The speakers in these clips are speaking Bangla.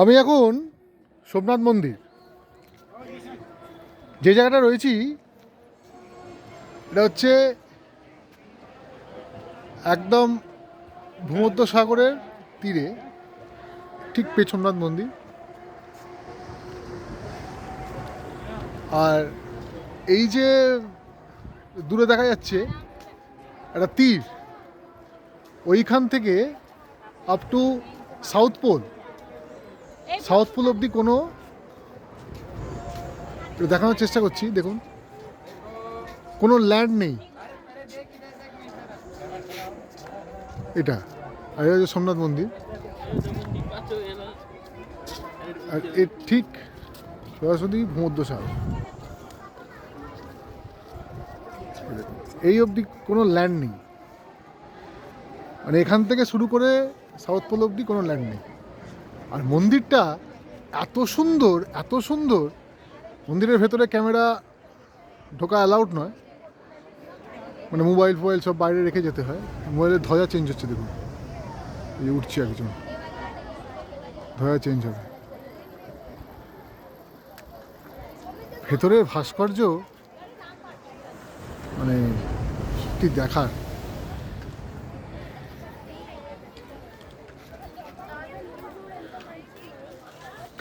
আমি এখন সোমনাথ মন্দির যে জায়গাটা রয়েছি এটা হচ্ছে একদম ভূমধ্যসাগরের তীরে, ঠিক পেছননাথ মন্দির। আর এই যে দূরে দেখা যাচ্ছে একটা তীর, ওইখান থেকে আপ টু সাউথ পোল অবধি দেখানোর চেষ্টা করছি। দেখুন, কোনো ল্যান্ড নেই। এটা আর এটা হচ্ছে সোমনাথ মন্দির। আর এর ঠিক সরাসরি ভূমধ্যসাগর, এই অবধি কোনো ল্যান্ড নেই। মানে এখান থেকে শুরু করে সাউথ পোল অবধি কোনো ল্যান্ড নেই। আর মন্দিরটা এত সুন্দর, মন্দিরের ভেতরে ক্যামেরা ঢোকা অ্যালাউড নয়, মানে মোবাইল ফোবাইল সব বাইরে রেখে যেতে হয়। মোবাইলের ধ্বজা চেঞ্জ হচ্ছে, দেখুন এই উঠছে একজন, ধ্বজা চেঞ্জ হবে। ভেতরের ভাস্কর্য মানে সত্যি দেখার।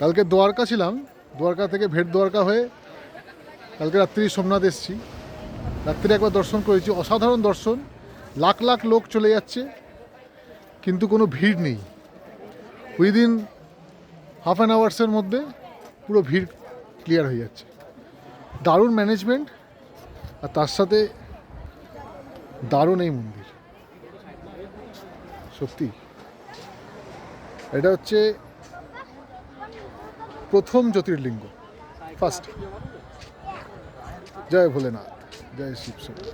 কালকে দ্বারকা ছিলাম, দ্বারকা থেকে ভেট দ্বারকা হয়ে কালকে রাত্রি সোমনাথ এসেছি। রাত্রিরে একবার দর্শন করেছি, অসাধারণ দর্শন। লাখ লাখ লোক চলে যাচ্ছে, কিন্তু কোনো ভিড় নেই। উইদিন হাফ অ্যান আওয়ার্সের মধ্যে পুরো ভিড় ক্লিয়ার হয়ে যাচ্ছে। দারুণ ম্যানেজমেন্ট, আর তার সাথে দারুণ এই মন্দির। সত্যি এটা হচ্ছে প্রথম জ্যোতির্লিঙ্গ, ফার্স্ট। জয় ভোলেনাথ, জয় শিব শম্ভু।